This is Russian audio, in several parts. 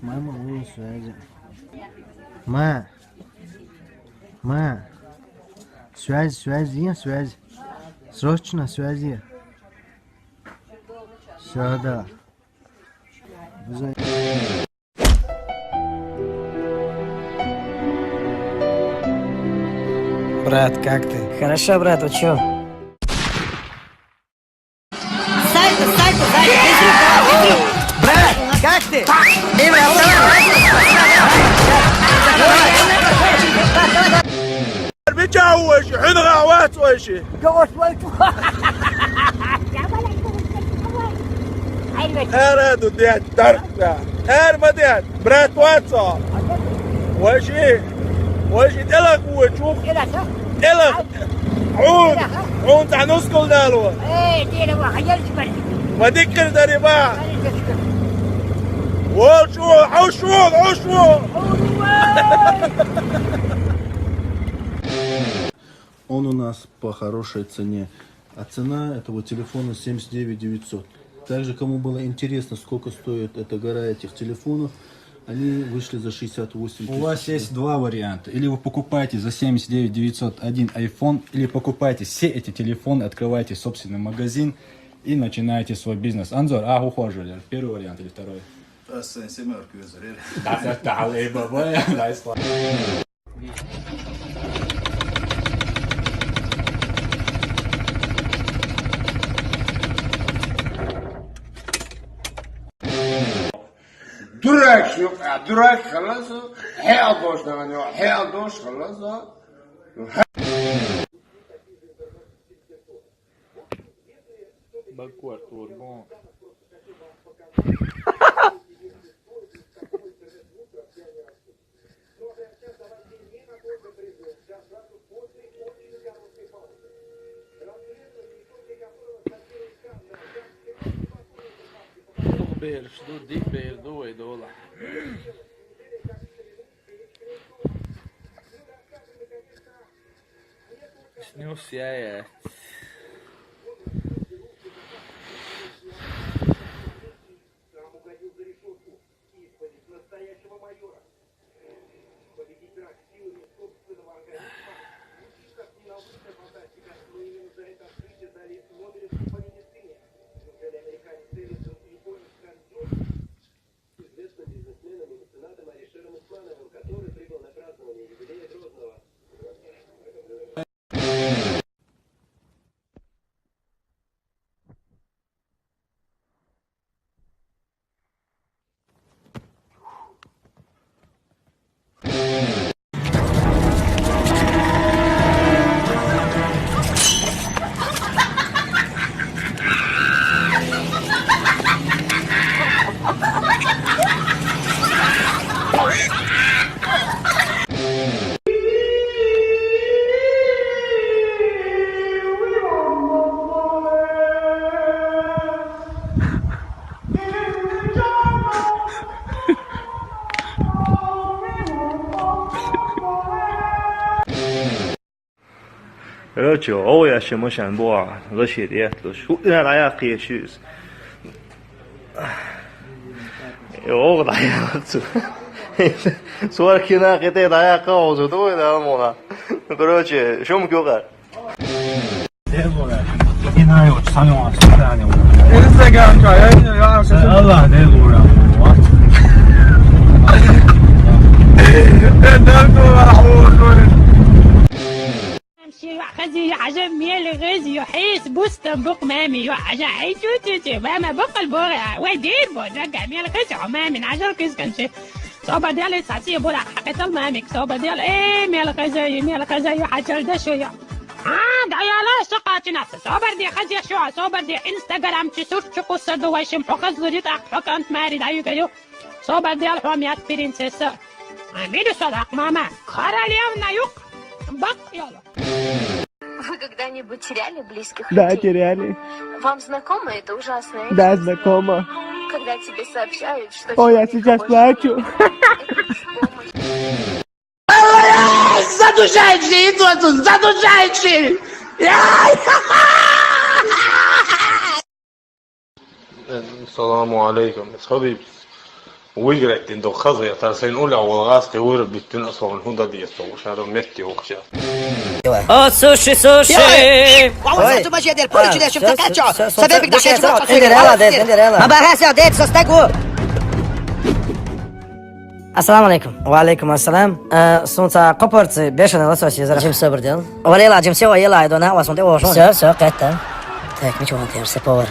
мама на связи. Ма, связь. Срочно связи. Все, да. Брат, как ты? Хорошо, брат, вы чё? Сальто, бежи! Брат, как ты? بتجوش حين غاوات وشي هر دو ديت دركتا هر ما ديت برات واتسا وشي تلك وشوف تلك عون تاع نسكل دالو وذكر دريبا عشو Он у нас по хорошей цене. А цена этого телефона 79 900. Также, кому было интересно, сколько стоит эта гора этих телефонов, они вышли за 68 000. У вас есть два варианта. Или вы покупаете за 79 900 один iPhone, или покупаете все эти телефоны, открываете собственный магазин и начинаете свой бизнес. Анзор, ухаживали. Первый вариант или второй? دراك شوف دراك خلاص حيل دوش نغني حيل دوش خلاص Снился. جو يا شي مش انبوع غشي ديت شو انا يا اخي شوز يوغ دا يا صور كنا قتي دا يا قاوز دو دا مولا короче شو مكوغا 이나요 상용 왔다니. 인스타그램 좋아요. 알라 내 노래. خزي عجب ميل غزي يحيس بوستن بق مامي يحجا حيتوتي ماما بق البورع ودين بوزقع ميل غزي عمامي من عجل كيس كنشي صوبة ديال ساتي بولا حقيقة المامك صوبة ديال ايه ميل غزي يحجل دا شوية دعيالا شقاتي نفس صوبر دي خزي شو صوبر دي انستغرام تسوف تشكو سردو ويشم حقز وريت حق انت ماري دايو كيو صوبر ديال حوميات برنسيسة عميدو صدق ماما королевна юг бак يلا. Вы когда-нибудь теряли близких Да, людей? теряли. Вам знакомо это ужасное? Да, знакомо. Когда тебе сообщают, что... Ой, я сейчас плачу. Задушающий, идут, задушающий! السلام عليكم حبيبي ويجرك دو خزي ترسين أولى والغاز قوير بيتنا أصلا هندا دي يستوى شهر متي وقشة О, суши, суши! Vamos, tu magia dele, pode te deixar ficar quieto, ó. Você vem da gente, vamos Cinderela dentro, Cinderela. A barraça dele, só está gol. Assalamu alaikum. Wa alaikum assalam. Сонца копорцы бешеные лососи за Джим Собер дел. Валила Джим все ела, иду на вас он делал. Все, это. Так, ничего не терпится, повар.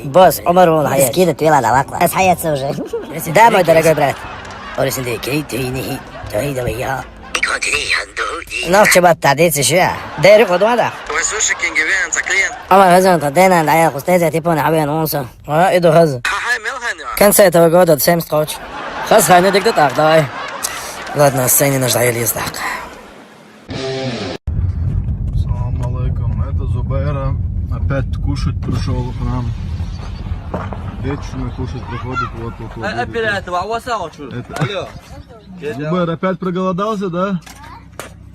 Босс, Омар он хаят. Скидывай, ты ладно, лакла. Это хаятся уже. Да, мой дорогой брат. Орисинде кейтини, тойда вия. Нас чебат тадец еще. Дерек одуада. وسوشي كين جبين تكلين Омар хазан тадена дая хустеза типа на авиан онса. Иду хаз. هاي ملهن Конца этого года 7 строч. Хаз хай, ну ты так, давай. Ладно, сцене нужна ездак. Салам алейкум. Это Зубайра. Опять кушать пришел к нам. Вечно кушать приходит. Вот. Зубайр опять проголодался, да?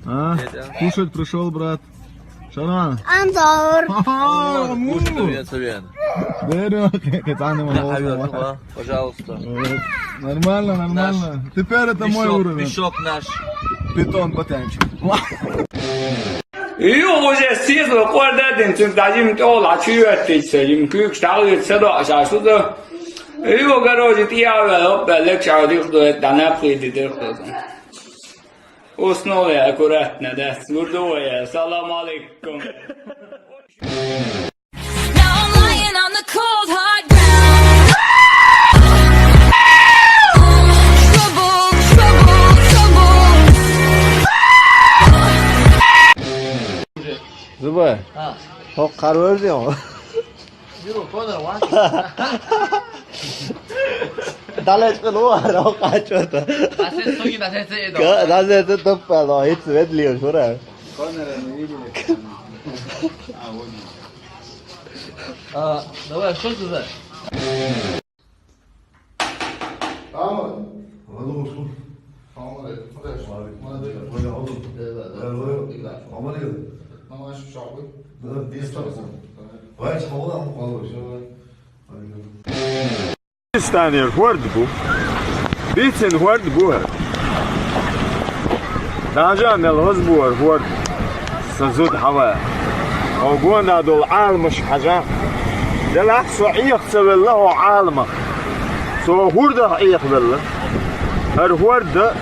А? Кушать пришел, брат. Шаран. Анзор. Пожалуйста. Нормально. Теперь это мой уровень. Мешок наш. Питон потянчик. Yo вже сізо кожен цим дадим то лачуєтеся, їм кюк стали це до шашуду. Yo короче тіяв белек чаудих до дана прийде. Основне акуратно, да. Гурдує. Салам алейкум. Зубайр. О, карвер диyor. Dalet kılı var, o kaçıyordu. Nasıl top pelo, hiç vedliyor şuraya. Давай, что ты за? ستاني الورد بو بيتن ورد بوها ناجان الغزبور ورد سزود حوا وقونا دول عالمش حاجة دل أحسو عيق سبل له عالمة سو هورده عيق بالله هر ورد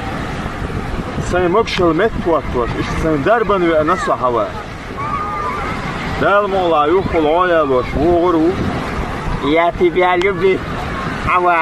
سيمكشل متوتوش إيش سين دربن وأنسو حوا دل مولا يخل عيا باش وغرو ياتي بياليبي حوا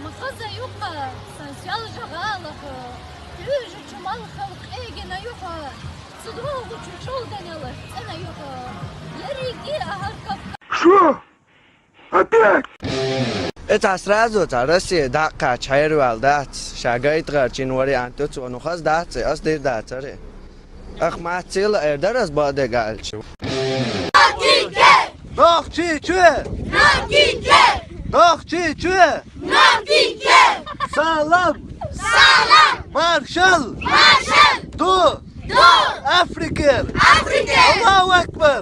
مخزة يوقع سنسيال جغالك يوجد جمال خلق ايجنا يوقع صدروه وشوشول دنيالك انا يوقع يريقي اهركب شو؟ опять? Это сразу Россия дакка чайрвал дац шагайт гарчин вариант то ну хаз дац ас дер дац аре ахмат цел эрдарас баде галч Нахчи чуе Нахчи чуе Салам Маршал Ду African Allahu Akbar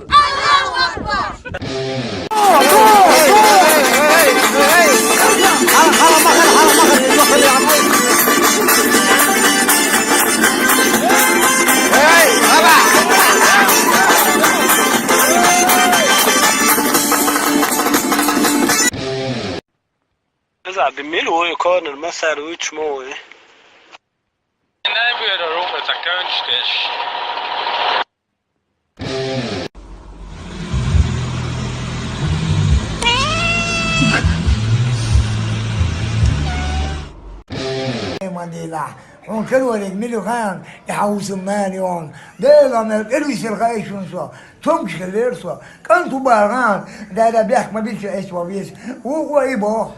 بالميل يكون المسار ويتشموه نبي اروح اتكنش Mandela, on quello del Milocan, der Hausmanion, der mit Elvis Reichon so, Tom Scheller so, kann du Baran, der Berg mal bitte es war wie, wo ibo,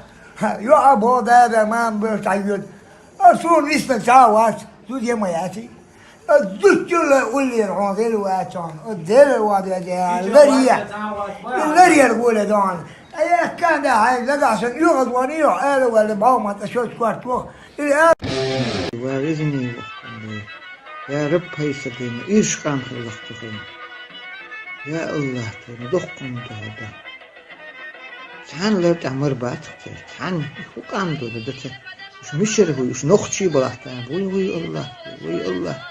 jo abo der Mann wird ayud. So nicht mehr was, du dir mal jetzt. الدكتور يقول لي الغازل واتون الدل وادي البريه البريه الأولى دون أي كان ده هاي لقى عشان يغض ونيو قالوا ولا باوما تشوت كوارتو وارزني يا رب هاي سكينة إيش كان خلقت خير يا الله تاني دقم هذا كان لا تعمر باتك كان هو كان ده مش مشر هو مش نختي بلاحتان وي الله وي الله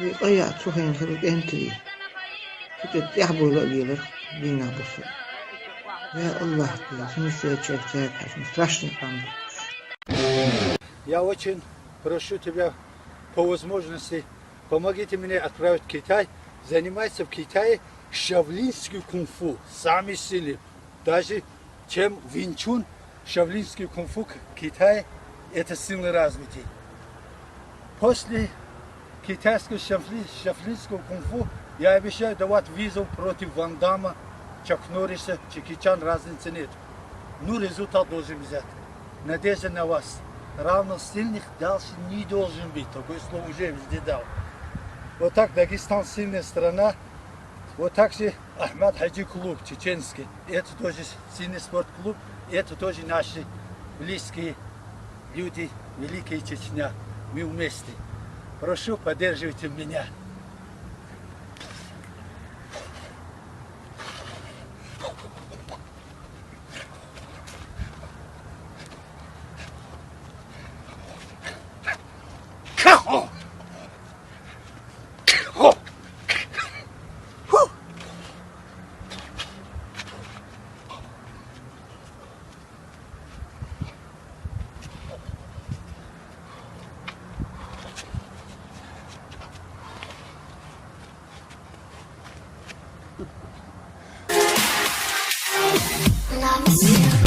وي قيا تروحين خلق انتي كنت يحبوا لقيلر بينا بس يا الله تاني чек страшный там. Я очень прошу тебя по возможности, помогите мне отправить в Китай, заниматься в Китае шавлинский кунг-фу, сами сильны. Даже чем винчун, шавлинский кунг-фу в Китае это сильное развитие. После китайского шавлинского кунг-фу я обещаю давать визу против Ван Дамма, Чак Норриса, Джеки Чан, разницы нет. Ну результат должен взять. Надежда на вас. Равно сильных дальше не должен быть. Такое слово уже везде дал. Вот так Дагестан сильная страна. Вот так же Ахмад Хаджи клуб чеченский. Это тоже сильный спортклуб. Это тоже наши близкие люди, Великая Чечня. Мы вместе. Прошу, поддерживайте меня. Love is